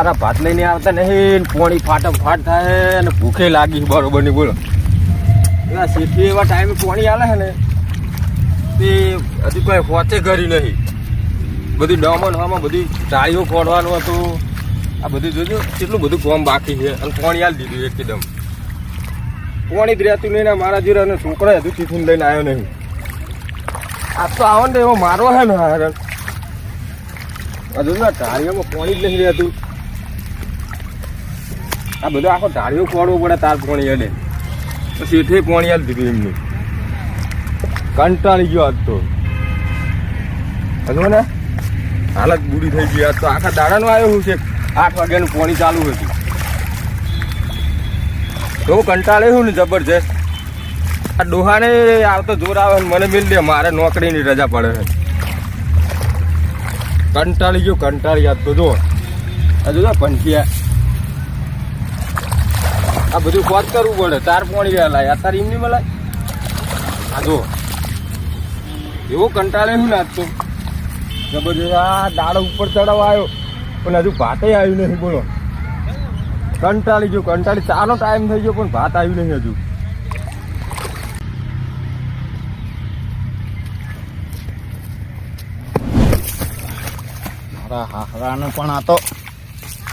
હારા ભાત લઈને આવતા નહીં, પોણી ફાટમ થાય અને ભૂખે લાગી બરોબર ની બોલો. એવા શેઠી એવા ટાઈમે પોણી આલે છે ને તે હજુ કોઈ હોચે કરી નહીં. બધી ડમન હવામાં બધી ટાળીઓ ફોડવાનું હતું. આ બધું જોજો કેટલું બધું કામ બાકી છે અને પોણી આલી દીધું એકદમ. પોણી જ રહેતું નહીં ને મારા જીરા અને છોકરા હજુ ટિફિન લઈને આવ્યો નહીં. આ તો આવો ને એવો મારો છે ને હારણ હજુ ના ટાળીઓમાં પોણી જ નહીં રહેતું. આ બધું આખો ટાળીઓ ફોડવો પડે તાર પોણી હલે. પછી એઠે પોણી આલી દીધું એમનું. કંટાળી ગયો આજ તો. હજુ ને હાલત બુરી થઈ ગઈ. આજ તો આખા દાડાનું આવ્યો હું છે. 8 વાગ્યાનું પોણી ચાલુ હતું. તો કંટાળે હું ને જબરજસ્ત. આ ડોહાને આવતો જોર આવે ને મને મિલ દે, મારે નોકરીની રજા પડે છે. કંટાળી ગયો, કંટાળી આજ તો જો. હજુ તો પંખિયા આ બધું ખોદ કરવું પડે તાર પોણી લાય. અત્યારે એમની મલાય આ જો એવો કંટાળે હું ને આજ તો જબરજસ્ત. આ દાડો ઉપર ચડાવવા આવ્યો પણ હજુ ભાતે આવ્યું નહીં બોલો. કંટાળી ગયો, કંટાળી. ચાનો ટાઈમ થઈ ગયો પણ ભાત આવ્યું નહીં હજુ. મારા હાહરાને પણ આ તો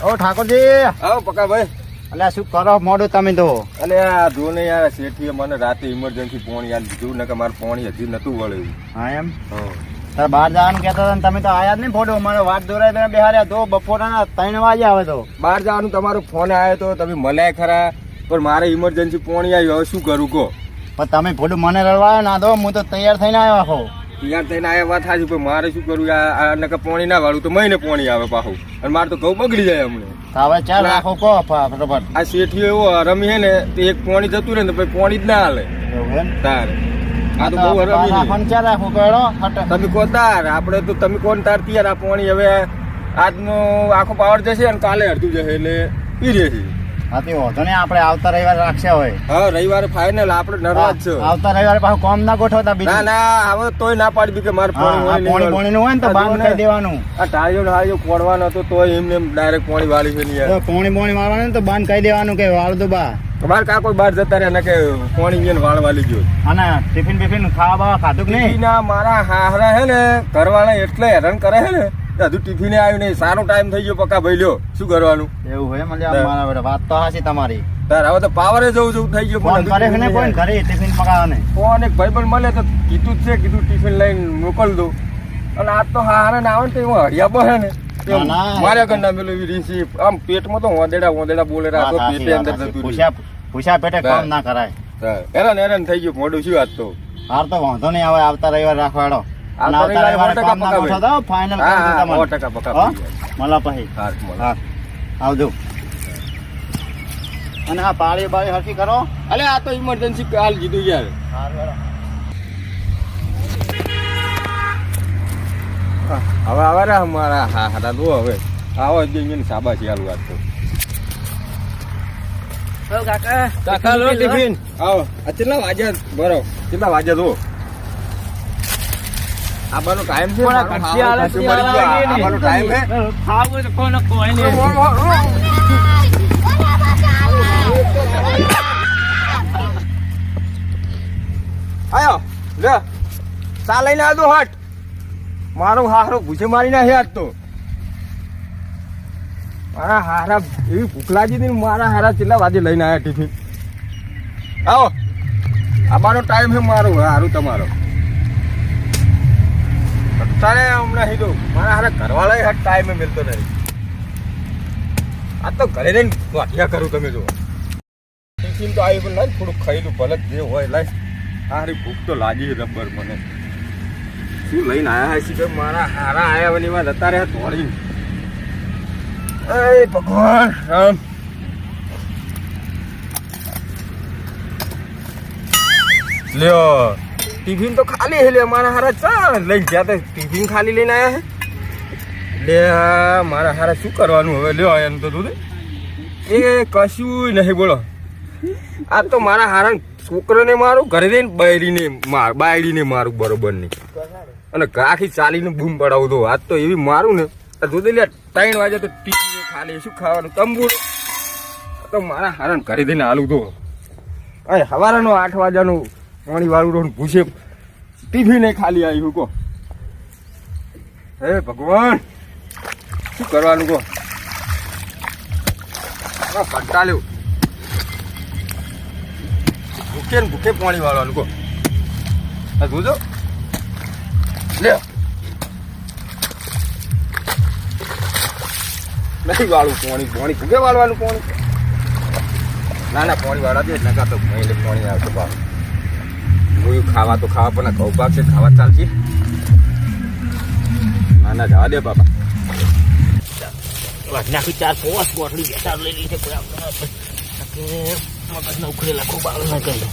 ઓ ઠાકોરજી. આવો પકા ભાઈ. અલ્યા શું કરો મોડું તમે તો? અલે આ જો ને યાર શેઠીએ મને રાતે ઇમરજન્સી પોણી આલી દીધું ને કે મારે પોણી હજી નતું વળ્યું. હા એમ તારે બહાર જવાનું કહેતા હતા ને તમે તો આયા જ નહીં. ફોટો મારે વાત દોરાય તમે બેહાર્યા તો બપોરના 3 વાગે આવે તો બહાર જવાનું તમારો ફોન આવ્યો તો તમે મળ્યા ખરા પણ મારે ઇમરજન્સી પોણી આવ્યું. હવે શું કરું કહો? પણ તમે ફોટો મને રડવાયો ના દો. હું તો તૈયાર થઈને આવ્યો આખો. તૈયાર થઈને આવ્યા વાત સાચી પણ મારે શું કરવું? આ નકર પોણી ના વાળું તો મહિને પોણી આવે પાછું અને મારે તો ઘઉં બગડી જાય હમણાં. હવે ચાલ રાખો કહો ફટાફટ. આ શેઠીઓ એવો રમી છે ને તે એક પોણી જતું રહે ને તો પોણી જ ના હાલે તારે. આ તો બહુ રમી ચાલ રાખો કહો. તમે કહો તાર આપણે તો તમે કોણ તાર તૈયાર. આ પોણી હવે આજનો આખો પાવર જશે અને કાલે અડધું જશે એટલે પી રહેશે. હા તે વાંધો નહીં. આપણે આવતા રવિવારે રાખશે હોય. હા રવિવારે ફાઇનલ. આપણે નરવા જ છે. આવતા રવિવારે પાછું કોમ ના ગોઠવતા બીજું. ના હવે તોય ના પાડી કે મારે પોણી નું હોય ને તો બાંધ કરી દેવાનું. આ ટાળીઓ કોડવાનો હતો તોય એમને ડાયરેક્ટ પોણી વાળી છે ને પોણી વાળવાનું તો બાંધ કરી દેવાનું કે વાળ દો બા. તમારે કાકો બહાર જતા રહ્યા ને કે પોણી વાળ વાળી ગયો. અને ટિફિન બિફિન ખાવા બાવા ખાધું કે નહીં? મારા હાહરા હે ને ઘરવાળા એટલે હેરાન કરે છે ને હજુ ટિફિને આવ્યું નહીં. સારો ટાઈમ થઈ ગયો પકા ભાઈ લ્યો શું કરવાનું? એવું હોય મારા વાત તો હાચી તમારી. તાર હવે તો પાવરે જવું થઈ ગયું. ફોન કરે ને કોઈ ઘરે ટિફિન પકાવવાને ફોન એક ભાઈ પણ મળે તો કીધું જ છે કીધું ટિફિન લઈને મોકલ દઉં. અને આજ તો હારા ને આવે ને તો એવું હરિયા બહે ને મારે ઘરના પેલું રીસી આમ પેટમાં તો વોંદેડા બોલે રાખો પેટે અંદર જતું પૂછ્યા પેટે કામ ના કરાય. હેરાન થઈ ગયું મોઢું શું આજ તો. હાર તો વાંધો નહીં. હવે આવતા રવિવાર રાખવાડો. આવજો. અને આ પાળી બાળી હરખી કરો. અલે આ તો ઇમરજન્સી કાલ કીધું યાર. હવે આવે રે મારા હા દો હવે આવો જઈને શાબાશી આલુ વાત તો. કાકા લો ટિફિન આવો. આ કેટલા વાગ્યા બરો કેટલા વાગ્યા દો? આબાનો ટાઈમ છે. આબાનો ટાઈમ છે. ખાવું તો કોને કોઈ નહીં. આયો લે ચા લઈને આવજો હટ. મારો હારો ભૂસે મારી નાખે આજ તો. મારા હારા એવી ભૂખ લાગી હતી મારા હારા કેટલા વાગે લઈને આવ્યા ટિફિન. આવો આબાનો ટાઈમ છે મારો હારું તમારો. તારે હમણાં હીધો મારા હારા ઘરવાળા હાથ ટાઈમે મિલતો નથી. આ તો ઘરે રહીને વાટિયા કરું. તમે જો ટિફિન તો આવી પણ લાય થોડુંક ખાઈલું ભલે જે હોય લાય. હારી ભૂખ તો લાગી રબર મને. શું લઈને આવ્યા છે કે મારા હારા આવ્યા એની વાત અત્યારે દોડી. એ ભગવાન રામ. લ્યો ટિફિન તો ખાલી છે લે. મારા હારા ચા લઈ ગયા તો ટિફિન ખાલી લઈને આવ્યા છે લે. મારા હારા શું કરવાનું હવે? લ્યો એમ તો તું એ કશું નહીં બોલો. આ તો મારા હારા છોકરાને મારું ઘરે જઈને બાયડીને મારું બરોબર નહીં. અને આખી ચાલીને બૂમ પડાવું તો આજ તો એવી મારું ને જોતી લે 3 વાગે તો ટીવી ખાલી શું ખાવાનું તંબુર તો મારા હારણ કરી દઈને આલું તો અરે સવારનો 8 વાગ્યાનું પાણી વાળું રોડ ભૂસે ટિફિન ખાલી આવ્યું કહો હે ભગવાન શું કરવાનું કહો કંટાળ્યું ભૂખે ને ભૂખે પાણી વાળવાનું કહો જોજો લે નથી વાળું પાણી ભૂગે વાળવાનું પાણી ના પાણી વાળા દે નકા તો એટલે પાણી આવશે બાપ જોયું ખાવા તો ખાવા પણ ઘઉં પાક છે ખાવા ચાલશે ના જવા દે બાપા નાખી 4 5 બોટલી બેઠા લઈ લીધી મગજને ઉખડેલા ખૂબ આવું ના કરી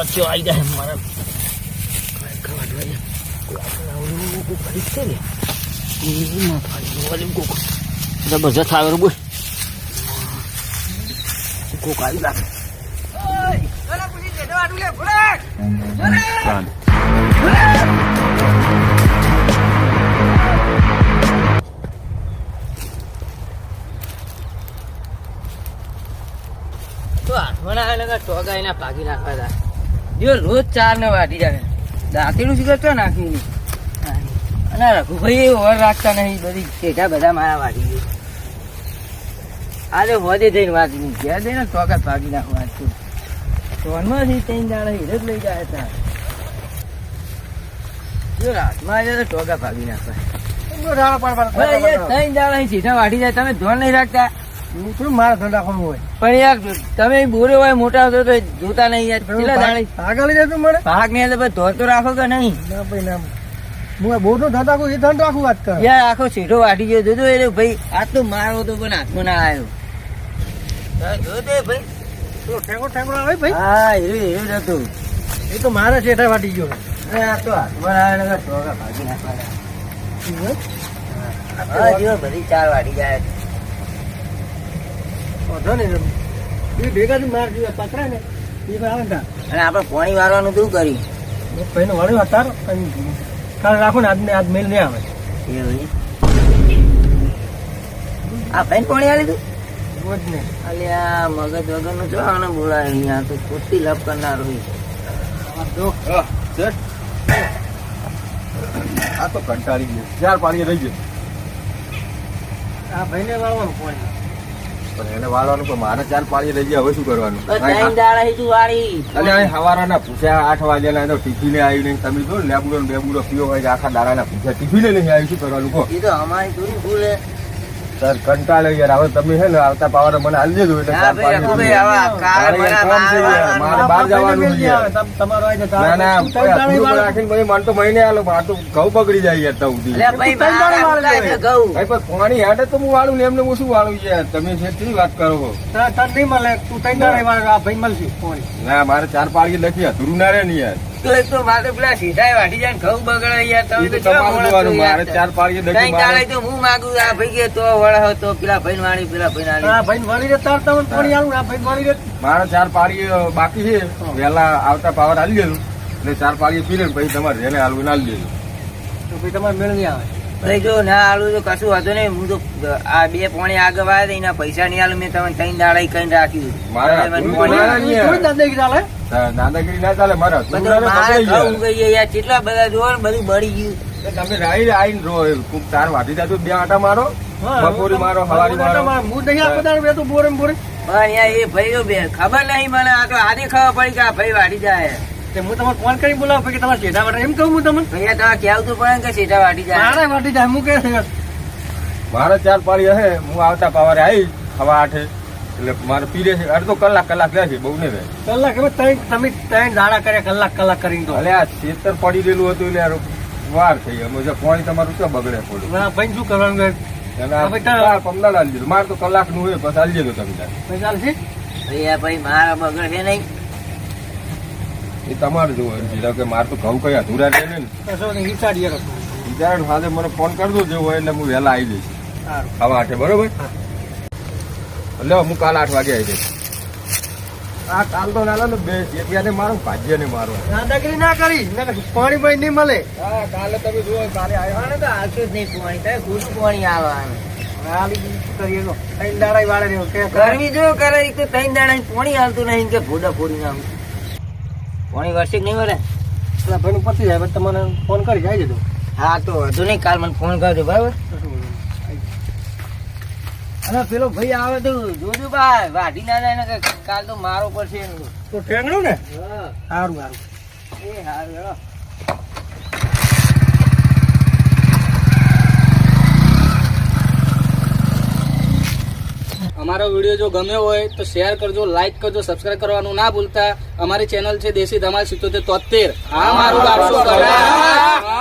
અચ્છો આવી જાય મારા ખાવા જોઈએ કોઈ ફરી છે ને એમાં ફરી વોલ્યુમ કોક જબરજસ્ત આવે બોલ કોક આવી લાગે ટોગા એના ભાગી નાખવા હતા જો રોજ 4 ને વાટી જાય દાંતીનું શિખર તો નાખ્યું અને રઘુભાઈ ઓર રાખતા નહીં બધી શેઠા બધા મારા વાટી ગયું આજે વધે જઈને વાંચી ગયા દે ને ટોગા ભાગી નાખવા છું સોનમાંથી 3 દાડા હીરજ લઈ જાય હતા જો રાતમાં આજે તો ટોગા ભાગી નાખવા 3 દાડા શેઠા વાટી જાય તમે ધોન નહીં રાખતા મારા ધન રાખવાનું હોય પણ યાર તમે બોરે હોય મોટા હતો તો જોતા નહીં યાર ભાગ લઈ જાય મને ભાગ નહીં આવે ધોર તો રાખો કે નહીં ના ભાઈ ના હું બોર નો ધન રાખું એ ધન રાખું વાત કર યાર આખો સીધો વાટી ગયો જોજો એ ભાઈ આજ તો મારો તો પણ હાથમાં ના આવ્યો જોતે ભાઈ તો ઠેકો આવે ભાઈ હા એવું હતું એ તો મારા શેઠા વાટી ગયો આ તો હાથમાં આવે ને ટોગા ભાગી નાખવાના બધી 4 વાટી જાય ભેગા માર જોઈએ પકડા ને એ આવે ને અને આપણે પાણી વાળવાનું શું કર્યું ભાઈ વાળ્યું અત્યારે કાલે રાખો ને આજ મેલ નહીં આવે આ ભાઈ પાણી આવી દીધું રોજ ને અલ્યા મગજ વગર નું જો આને બોલાય અહીંયા તો ખોટી લપ કરનાર હોય આ તો કંટાળી ગયો 4 પાણી રહી ગયો આ ભાઈ ને વાળવાનું પાણી પણ એને વાળવાનું પણ મારે 4 પાણી રહી ગયા હવે શું કરવાનું સવારના પૂછ્યા 8 વાગ્યાના તો ટિફિને આવીને તમે જો લેબુડો ને બેબુડો પીવો હોય આખા દાડાના પૂછ્યા ટિફિને નહીં આવી શું કરવાનું કહો એ તો અમારી થોડી ભૂલ હે સર કંટાળે યાર હવે તમે છે ને આવતા પાવર મને આલી દેજો એટલે મારે બહાર જવાનું રાખીને મન તો મહિને આલો માર તો ઘઉં બગડી જાય યાર તો પાણી હેડે તો હું વાળું ને એમને હું શું વાળું યાર તમે છે વાત કરો નહીં મળે તું ભાઈ મળશે ના મારે 4 પાળી લખી અધૂરું ના રે ને યાર તો એક તો મારે પેલા સીધા વાટી જાય ઘઉં બગડે યાર તમે મારે 4 પાળી લખી તો હું માંગુ આ ભાઈ કે તો વળો તો પેલા ભાઈ વાળી પેલા ભાઈ વાળી તાર તમને પાણી આલું આ ભાઈ વાળી મારે 4 પાળી બાકી છે વહેલા આવતા પાવર આલી દેલું એટલે 4 પાળી પી લે પછી તમારે એને હાલવું ના આલી દેલું તો પછી તમારે મેળ નહીં આવે ભાઈ જો ના આલું તો કશું વાંધો નહીં હું તો આ 2 પાણી આગળ વાળે એના પૈસા નહીં આલું મેં તમને 3 દાડા કઈ રાખ્યું દાદાગીરી ના ચાલે મારા કેટલા બધા જોવા બધું બળી ગયું તમે રાઈ આવીને રો 4 વાટી જાય તો 2 આટા મારો બપોરી મારો હવારી મારો હું નહીં આપતા તો બોરે બોરે એ ભાઈ બે ખબર નહીં મને આ તો આદે ખબર પડી કે આ ભાઈ વાટી જાય હું તમારે ફોન કરી બોલાવ કે તમારે સીધા વાટે એમ કહું હું તમને ભૈયા તમે કહેવું તો પડે કે સીધા વાટી જાય મારે વાટી જાય હું કે મારે 4 પાળી હે હું આવતા પાવરે આવી હવા 8 એટલે મારે પીરે છે અડધો કલાક રહે છે બહુ ને રહે કલાક તમે 3 દાડા કર્યા કલાક કરીને તો એટલે આ ખેતર પડી રહેલું હતું એટલે વાર થઈ અમે પાણી તમારું શું બગડે થોડું ભાઈ શું કરવાનું પંદર આલી દીધું મારે તો કલાક નું હોય પછી આલી દેજો તમે ચાલશે ભાઈ મારા બગડ છે નહીં એ તમારે જોવું કે મારે તો ઘઉં કઈ અધૂરા રહે ને વિચારીએ સાથે મને ફોન કરજો જેવું હોય એટલે હું વહેલા આવી જઈશ હવા 8 બરોબર લે હું કાલ 8 વાગે આવી જઈશ આ કાલ તો ના બે જેઠિયાને મારું ભાજ્યાને મારું દાદાગીરી ના કરી પાણી ભાઈ નહીં મળે હા કાલે તમે જુઓ કાલે આવ્યા તો આવશે જ નહીં પાણી થાય ખોટું પાણી આવવાનું ગરમી જો કરે એક તો 3 દાડા પાણી હાલતું નહીં કે ભોડા ફોડી નામ પાણી વર્ષે નહીં વળે તમને ફોન કરી જાય જતો હા તો વધુ નહીં કાલ મને ફોન કરજો બરાબર અને પેલો ભાઈ આવે તો જોજો ભાઈ વાઢી ના જાય ને કે કાલ તો મારો પડશે એનું. તો ઠેંગણું ને હા સારું સારું એ હારું હેડો. અમારો વિડીયો જો ગમ્યો હોય તો શેર કરજો, લાઈક કરજો, સબસ્ક્રાઇબ કરવાનું ના ભૂલતા. અમારી ચેનલ છે દેશી ધમાલ 7773. આ મારું 800